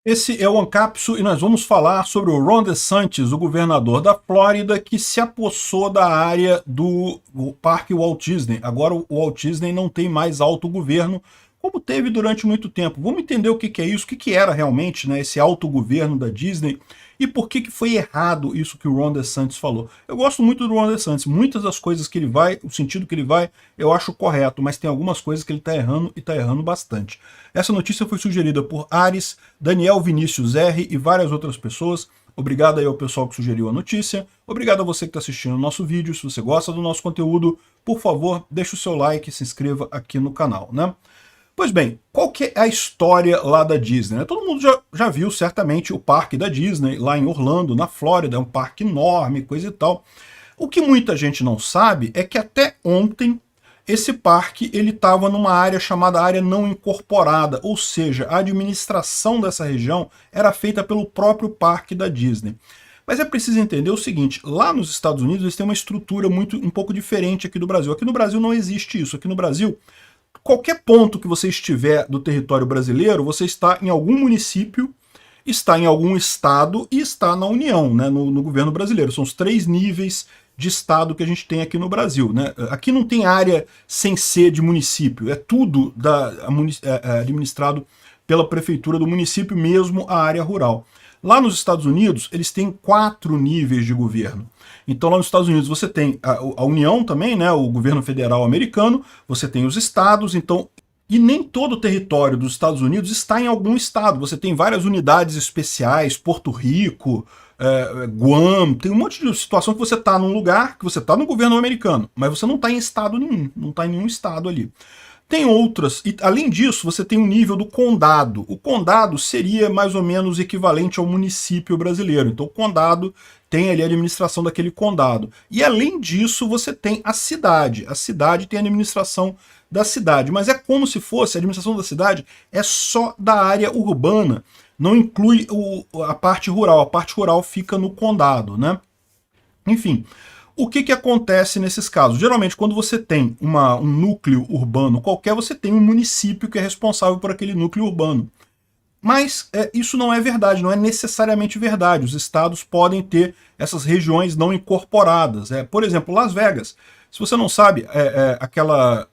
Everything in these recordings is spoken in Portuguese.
Esse é o Ancapsu e nós vamos falar sobre o Ron DeSantis, o governador da Flórida, que se apossou da área do Parque Walt Disney. Agora o Walt Disney não tem mais autogoverno, como teve durante muito tempo. Vamos entender o que é isso, o que era realmente, né, esse autogoverno da Disney e por que foi errado isso que o Ron DeSantis falou. Eu gosto muito do Ron DeSantis, muitas das coisas que ele vai, o sentido que ele vai, eu acho correto, mas tem algumas coisas que ele está errando e está errando bastante. Essa notícia foi sugerida por Ares, Daniel Vinícius R e várias outras pessoas. Obrigado aí ao pessoal que sugeriu a notícia. Obrigado a você que está assistindo o nosso vídeo. Se você gosta do nosso conteúdo, por favor, deixe o seu like e se inscreva aqui no canal, né? Pois bem, qual que é a história lá da Disney, né? Todo mundo já viu certamente o parque da Disney lá em Orlando, na Flórida, é um parque enorme, coisa e tal. O que muita gente não sabe é que até ontem esse parque ele estava numa área chamada área não incorporada, ou seja, a administração dessa região era feita pelo próprio parque da Disney. Mas é preciso entender o seguinte, lá nos Estados Unidos eles têm uma estrutura um pouco diferente aqui do Brasil. Aqui no Brasil não existe isso. Aqui no Brasil, qualquer ponto que você estiver do território brasileiro, você está em algum município, está em algum estado e está na União, né, no governo brasileiro. São os 3 níveis de estado que a gente tem aqui no Brasil, né? Aqui não tem área sem ser de município, é tudo administrado pela prefeitura do município, mesmo a área rural. Lá nos Estados Unidos, eles têm 4 níveis de governo. Então lá nos Estados Unidos você tem a União também, né, o governo federal americano, você tem os estados, então e nem todo o território dos Estados Unidos está em algum estado. Você tem várias unidades especiais, Porto Rico, Guam, tem um monte de situação que você está num lugar, que você está no governo americano, mas você não está em estado nenhum, não está em nenhum estado ali. Tem outras, e além disso, você tem o nível do condado. O condado seria mais ou menos equivalente ao município brasileiro. Então o condado tem ali a administração daquele condado. E além disso, você tem a cidade. A cidade tem a administração da cidade, mas é como se fosse, a administração da cidade é só da área urbana, não inclui a parte rural fica no condado, né? Enfim, o que acontece nesses casos? Geralmente, quando você tem um núcleo urbano qualquer, você tem um município que é responsável por aquele núcleo urbano. Mas isso não é verdade, não é necessariamente verdade. Os estados podem ter essas regiões não incorporadas. Por exemplo, Las Vegas. Se você não sabe, aquela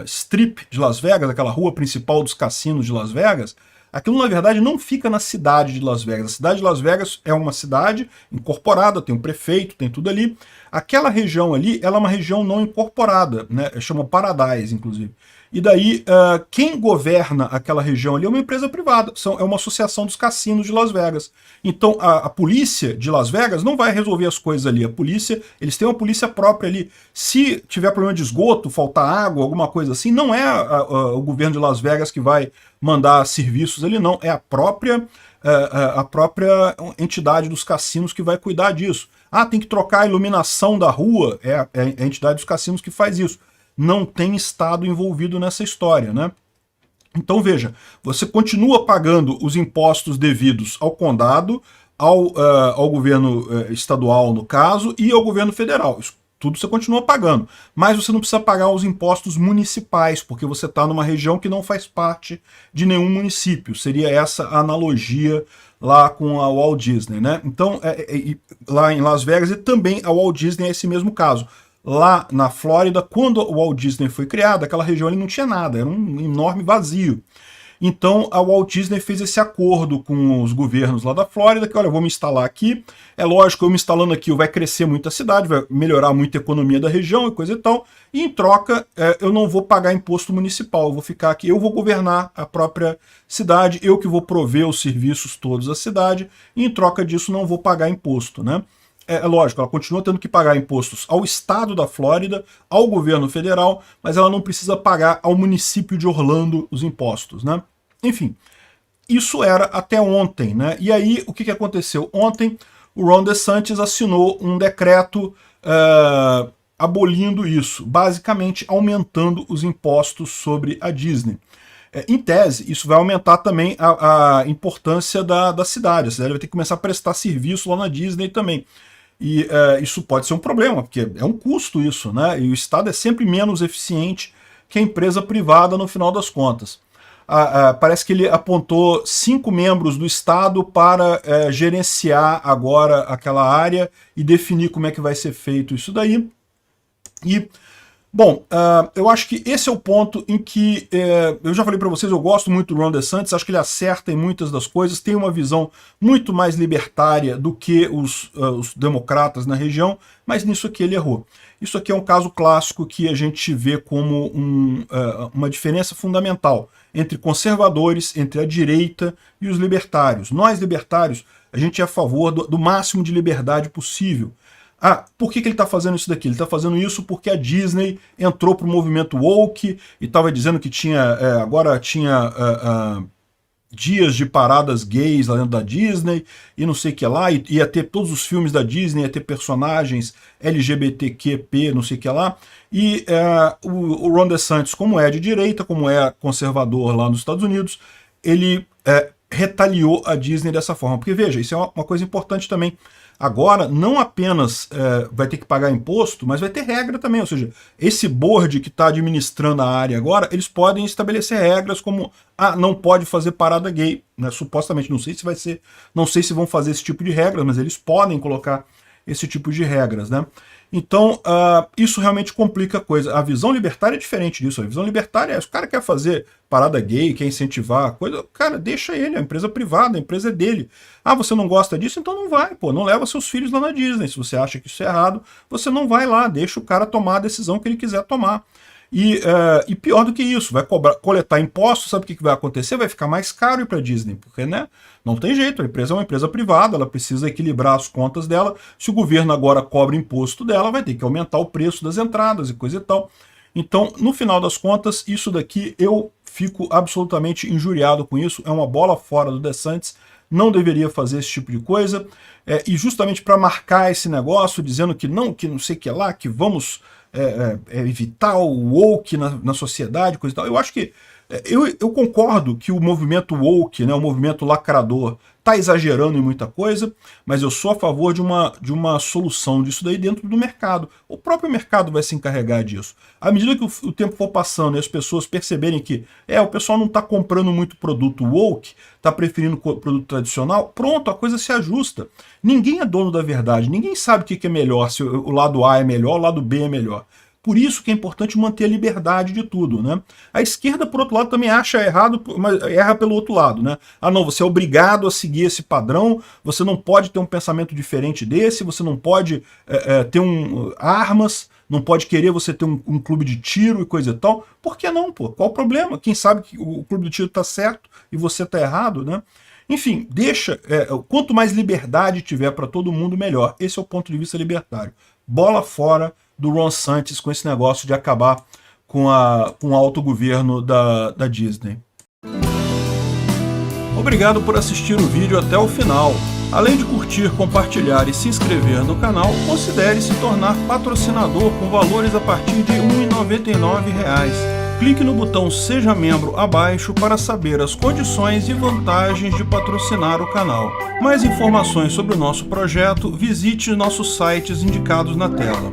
strip de Las Vegas, aquela rua principal dos cassinos de Las Vegas, aquilo na verdade não fica na cidade de Las Vegas. A cidade de Las Vegas é uma cidade incorporada, tem um prefeito, tem tudo ali. Aquela região ali, ela é uma região não incorporada, né? Chama Paradise, inclusive. E daí, quem governa aquela região ali é uma empresa privada, é uma associação dos cassinos de Las Vegas. Então, a polícia de Las Vegas não vai resolver as coisas ali. A polícia, eles têm uma polícia própria ali. Se tiver problema de esgoto, faltar água, alguma coisa assim, não é o governo de Las Vegas que vai mandar serviços ali, não. É a própria entidade dos cassinos que vai cuidar disso. Ah, tem que trocar a iluminação da rua, é a entidade dos cassinos que faz isso. Não tem Estado envolvido nessa história, né? Então veja, você continua pagando os impostos devidos ao condado, ao governo estadual, no caso, e ao governo federal. Isso tudo você continua pagando. Mas você não precisa pagar os impostos municipais, porque você está numa região que não faz parte de nenhum município. Seria essa a analogia lá com a Walt Disney, né? Então, lá em Las Vegas e também a Walt Disney é esse mesmo caso. Lá na Flórida, quando o Walt Disney foi criado, aquela região ali não tinha nada, era um enorme vazio. Então a Walt Disney fez esse acordo com os governos lá da Flórida, que olha, eu vou me instalar aqui, é lógico, eu me instalando aqui vai crescer muito a cidade, vai melhorar muito a economia da região e coisa e tal, e em troca eu não vou pagar imposto municipal, eu vou ficar aqui, eu vou governar a própria cidade, eu que vou prover os serviços todos da cidade, e em troca disso não vou pagar imposto, né? É lógico, ela continua tendo que pagar impostos ao estado da Flórida, ao governo federal, mas ela não precisa pagar ao município de Orlando os impostos, né? Enfim, isso era até ontem, né? E aí, o que aconteceu? Ontem, o Ron DeSantis assinou um decreto abolindo isso, basicamente aumentando os impostos sobre a Disney. Em tese, isso vai aumentar também a importância da cidade. A cidade vai ter que começar a prestar serviço lá na Disney também. E isso pode ser um problema, porque é um custo isso, né? E o Estado é sempre menos eficiente que a empresa privada no final das contas. parece que ele apontou 5 membros do Estado para gerenciar agora aquela área e definir como é que vai ser feito isso daí. E, bom, eu acho que esse é o ponto em que, eu já falei para vocês, eu gosto muito do Ron DeSantis, acho que ele acerta em muitas das coisas, tem uma visão muito mais libertária do que os democratas na região, mas nisso aqui ele errou. Isso aqui é um caso clássico que a gente vê como uma diferença fundamental entre conservadores, entre a direita e os libertários. Nós, libertários, a gente é a favor do máximo de liberdade possível. Por que ele está fazendo isso daqui? Ele está fazendo isso porque a Disney entrou para o movimento woke e estava dizendo que agora tinha dias de paradas gays lá dentro da Disney e não sei o que lá, e ia ter todos os filmes da Disney, ia ter personagens LGBTQP, não sei o que lá, e o Ron DeSantis, como é de direita, como é conservador lá nos Estados Unidos, ele retaliou a Disney dessa forma, porque veja, isso é uma coisa importante também. Agora, não apenas vai ter que pagar imposto, mas vai ter regra também, ou seja, esse board que está administrando a área agora, eles podem estabelecer regras como, não pode fazer parada gay, né? Supostamente, não sei se vai ser, não sei se vão fazer esse tipo de regras, mas eles podem colocar esse tipo de regras, né? Então, isso realmente complica a coisa. A visão libertária é diferente disso. A visão libertária se o cara quer fazer parada gay, quer incentivar a coisa, cara, deixa ele, é uma empresa privada, a empresa é dele. Você não gosta disso? Então não vai, pô, não leva seus filhos lá na Disney. Se você acha que isso é errado, você não vai lá, deixa o cara tomar a decisão que ele quiser tomar. E pior do que isso, vai coletar impostos, sabe o que vai acontecer? Vai ficar mais caro ir para a Disney, porque né, não tem jeito, a empresa é uma empresa privada, ela precisa equilibrar as contas dela. Se o governo agora cobra imposto dela, vai ter que aumentar o preço das entradas e coisa e tal. Então, no final das contas, isso daqui eu fico absolutamente injuriado com isso, é uma bola fora do DeSantis, não deveria fazer esse tipo de coisa, e justamente para marcar esse negócio, dizendo que não sei o que lá, que vamos evitar o woke na sociedade, coisa e tal. Eu acho que eu concordo que o movimento woke, né, o movimento lacrador, está exagerando em muita coisa, mas eu sou a favor de uma solução disso daí dentro do mercado. O próprio mercado vai se encarregar disso. À medida que o tempo for passando e as pessoas perceberem que o pessoal não está comprando muito produto woke, está preferindo produto tradicional, pronto, a coisa se ajusta. Ninguém é dono da verdade, ninguém sabe o que é melhor, se o lado A é melhor, o lado B é melhor. Por isso que é importante manter a liberdade de tudo, né? A esquerda, por outro lado, também acha errado, mas erra pelo outro lado, né? Não, você é obrigado a seguir esse padrão, você não pode ter um pensamento diferente desse, você não pode ter armas, não pode querer você ter um clube de tiro e coisa e tal. Por que não, pô? Qual o problema? Quem sabe que o clube de tiro tá certo e você tá errado, né? Enfim, quanto mais liberdade tiver para todo mundo, melhor. Esse é o ponto de vista libertário. Bola fora do Ron DeSantis com esse negócio de acabar com o autogoverno da Disney. Obrigado por assistir o vídeo até o final. Além de curtir, compartilhar e se inscrever no canal, considere se tornar patrocinador com valores a partir de R$ 1,99. Clique no botão Seja Membro abaixo para saber as condições e vantagens de patrocinar o canal. Mais informações sobre o nosso projeto, visite nossos sites indicados na tela.